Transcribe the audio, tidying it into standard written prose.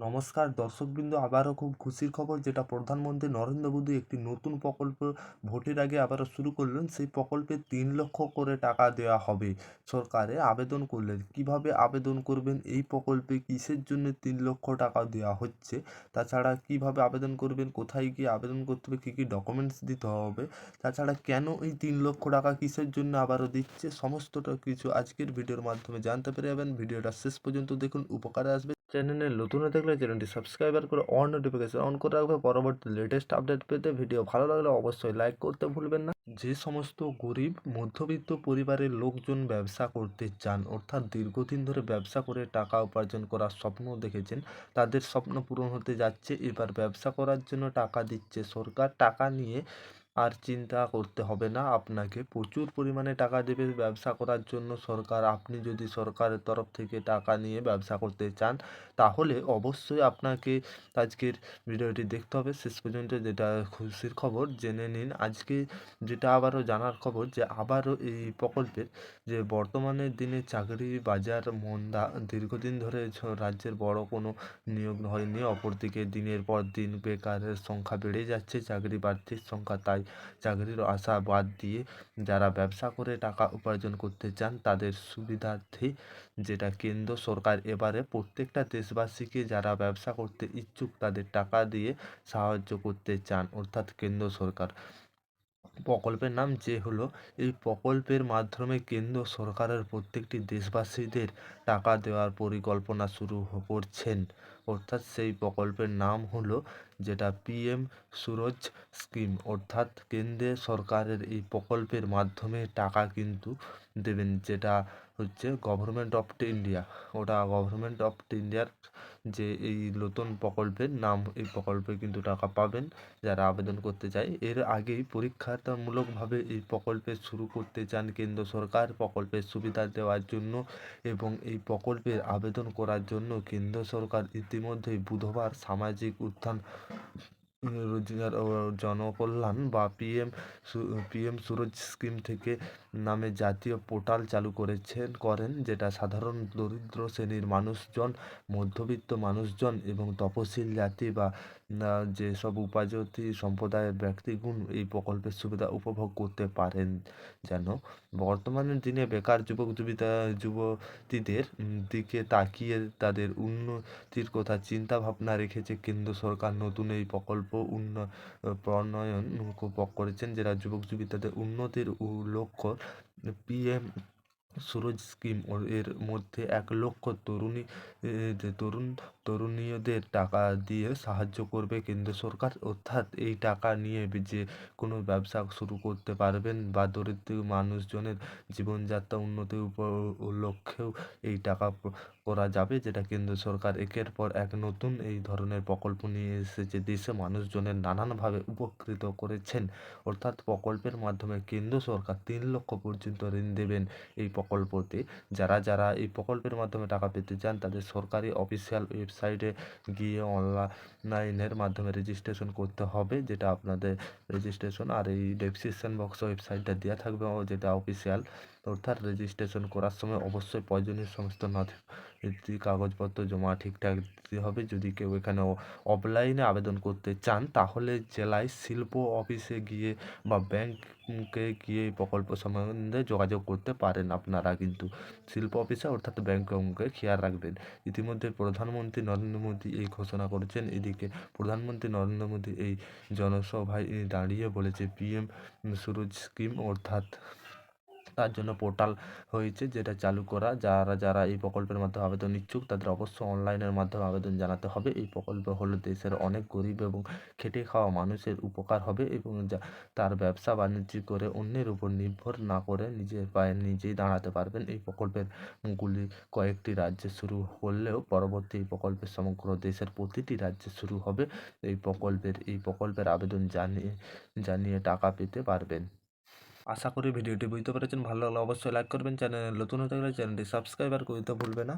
নমস্কার দর্শকবৃন্দ, আবারও খুব খুশির খবর, যেটা প্রধানমন্ত্রী নরেন্দ্র মোদী একটি নতুন প্রকল্প ভোটের আগে আবারও শুরু করলেন। সেই প্রকল্পে 3 লক্ষ করে টাকা দেওয়া হবে। সরকারে আবেদন করলে কিভাবে আবেদন করবেন, এই প্রকল্পে কিসের জন্য 3 লক্ষ টাকা দেওয়া হচ্ছে, তাছাড়া কিভাবে আবেদন করবেন, কোথায় গিয়ে আবেদন করতে হবে, কী কী ডকুমেন্টস দিতে হবে, তাছাড়া কেন এই 3 লক্ষ টাকা কিসের জন্য আবারও দিচ্ছে, সমস্তটা কিছু আজকের ভিডিওর মাধ্যমে জানতে পেরে যাবেন। ভিডিওটা শেষ পর্যন্ত দেখুন, উপকারে আসবে। চ্যানেলে নতুন হয়ে থাকলে চ্যানেলটি সাবস্ক্রাইবার করে অন নোটিফিকেশন অন করে রাখবে পরবর্তী লেটেস্ট আপডেট পেতে। ভিডিও ভালো লাগলে অবশ্যই লাইক করতে ভুলবেন না। যে সমস্ত গরিব মধ্যবিত্ত পরিবারের লোকজন ব্যবসা করতে চান, অর্থাৎ দীর্ঘদিন ধরে ব্যবসা করে টাকা উপার্জন করার স্বপ্ন দেখেছেন, তাদের স্বপ্ন পূরণ হতে যাচ্ছে। এবার ব্যবসা করার জন্য টাকা দিচ্ছে সরকার। টাকা নিয়ে আর চিন্তা করতে হবে না, আপনাকে প্রচুর পরিমাণে টাকা দেবে ব্যবসা করার জন্য সরকার। আপনি যদি সরকারের তরফ থেকে টাকা নিয়ে ব্যবসা করতে চান, তাহলে অবশ্যই আপনাকে আজকের ভিডিওটি দেখতে হবে শেষ পর্যন্ত। যেটা খুশির খবর জেনে নিন আজকে, যেটা আবারও জানার খবর যে আবারও এই প্রকল্পের যে বর্তমানে দিনে চাকরি বাজার মন্দা, দীর্ঘদিন ধরে রাজ্যের বড় কোনো নিয়োগ হয়নি, অপরদিকে দিনের পর দিন বেকারের সংখ্যা বেড়ে যাচ্ছে, চাকরি প্রার্থীর সংখ্যা। তাই চাকরির আশা বাদ দিয়ে যারা ব্যবসা করে টাকা উপার্জন করতে চান, তাদের সুবিধার্থে যেটা কেন্দ্র সরকার এবারে প্রত্যেকটা দেশবাসীকে যারা ব্যবসা করতে ইচ্ছুক তাদের টাকা দিয়ে সাহায্য করতে চান, অর্থাৎ কেন্দ্র সরকার। প্রকল্পের নাম যে হলো, এই প্রকল্পের মাধ্যমে কেন্দ্র সরকারের প্রত্যেকটি দেশবাসীদের টাকা দেওয়ার পরিকল্পনা শুরু করছেন। অর্থাৎ সেই প্রকল্পের নাম হলো যেটা পিএম সুরজ স্কিম, অর্থাৎ কেন্দ্রের সরকারের এই প্রকল্পের মাধ্যমে টাকা কিন্তু দেবেন, যেটা হচ্ছে গভর্নমেন্ট অফ ইন্ডিয়া। ওটা গভর্নমেন্ট অফ ইন্ডিয়ার যে এই নতুন প্রকল্পের নাম, এই প্রকল্পে কিন্তু টাকা পাবেন যারা আবেদন করতে চায়। এর আগেই পরীক্ষামূলকভাবে এই প্রকল্পে শুরু করতে চান কেন্দ্র সরকার প্রকল্পের সুবিধা দেওয়ার জন্য, এবং এই প্রকল্পের আবেদন করার জন্য কেন্দ্র সরকার ইতিমধ্যেই বুধবার সামাজিক উত্থান রোজগার ও জনকল্যাণ বা পিএম সুরজ স্কিম থেকে নামে জাতীয় পোর্টাল চালু করেন, যেটা সাধারণ দরিদ্র শ্রেণীর মানুষজন, মধ্যবিত্ত মানুষজন এবং তপশিল জাতি বা যেসব উপজাতি সম্প্রদায়ের ব্যক্তিগণ এই প্রকল্পের সুবিধা উপভোগ করতে পারেন। যেন বর্তমানের দিনে বেকার যুবতীদের দিকে তাকিয়ে তাদের উন্নতির কথা চিন্তা ভাবনা রেখেছে কেন্দ্র সরকার নতুন এই প্রকল্প প্রণয়ন করেছেন, যেটা যুবক যুবতীদের উন্নতির লক্ষ্য। পিএম সুরজ স্কিম এর মধ্যে 1 লক্ষ তরুণীদের টাকা দিয়ে সাহায্য করবে কেন্দ্র সরকার, অর্থাৎ এই টাকা নিয়ে যে কোনো ব্যবসা শুরু করতে পারবেন বা দরিদ্র মানুষজনের জীবনযাত্রা উন্নতির লক্ষ্যেও এই টাকা করা যাবে, যেটা কেন্দ্র সরকার একের পর এক নতুন এই ধরনের প্রকল্প নিয়ে এসেছে, দেশে মানুষজনের নানানভাবে উপকৃত করেছেন। অর্থাৎ প্রকল্পের মাধ্যমে কেন্দ্র সরকার 3 লক্ষ পর্যন্ত ঋণ দেবেন এই প্রকল্পতে। যারা এই প্রকল্পের মাধ্যমে টাকা পেতে চান, তাদের সরকারি অফিসিয়াল ওয়েবসাইটে গিয়ে অনলাইনের মাধ্যমে রেজিস্ট্রেশন করতে হবে, যেটা আপনাদের রেজিস্ট্রেশন আর এই ডেসক্রিপশন বক্সে ওয়েবসাইটটা দেওয়া থাকবে, যেটা অফিসিয়াল। অর্থাৎ রেজিস্ট্রেশন করার সময় অবশ্যই প্রয়োজনীয় সমস্ত নথি কাগজপত্র জমা ঠিকঠাক দিতে হবে। যদি কেউ এখানে অফলাইনে আবেদন করতে চান, তাহলে জেলায় শিল্প অফিসে গিয়ে বা ব্যাংকে গিয়ে এই প্রকল্প সম্বন্ধে যোগাযোগ করতে পারেন আপনারা, কিন্তু শিল্প অফিসে অর্থাৎ ব্যাংকে খেয়াল রাখবেন। ইতিমধ্যে প্রধানমন্ত্রী নরেন্দ্র মোদী এই ঘোষণা করেছেন। এদিকে প্রধানমন্ত্রী নরেন্দ্র মোদী এই জনসভায় দাঁড়িয়ে বলেছে পিএম সুরজ স্কিম, অর্থাৎ তার জন্য পোর্টাল হয়েছে যেটা চালু করা। যারা এই প্রকল্পের মাধ্যমে আবেদন ইচ্ছুক, তাদের অবশ্যই অনলাইনের মাধ্যমে আবেদন জানাতে হবে। এই প্রকল্প হলো দেশের অনেক গরিব এবং খেটে খাওয়া মানুষের উপকার হবে, এবং তার ব্যবসা বাণিজ্য করে অন্যের উপর নির্ভর না করে নিজের পায়ে নিজেই দাঁড়াতে পারবেন। এই প্রকল্পের গুলি কয়েকটি রাজ্যে শুরু করলেও পরবর্তী এই প্রকল্পের সমগ্র দেশের প্রতিটি রাজ্যে শুরু হবে। এই প্রকল্পের আবেদন জানিয়ে টাকা পেতে পারবেন। আশা করি ভিডিওটি বুঝতে পেরেছেন। ভালো লাগলে অবশ্যই লাইক করবেন। চ্যানেলে নতুন হতে গেলে চ্যানেলটি সাবস্ক্রাইব আর করতে ভুলবে না।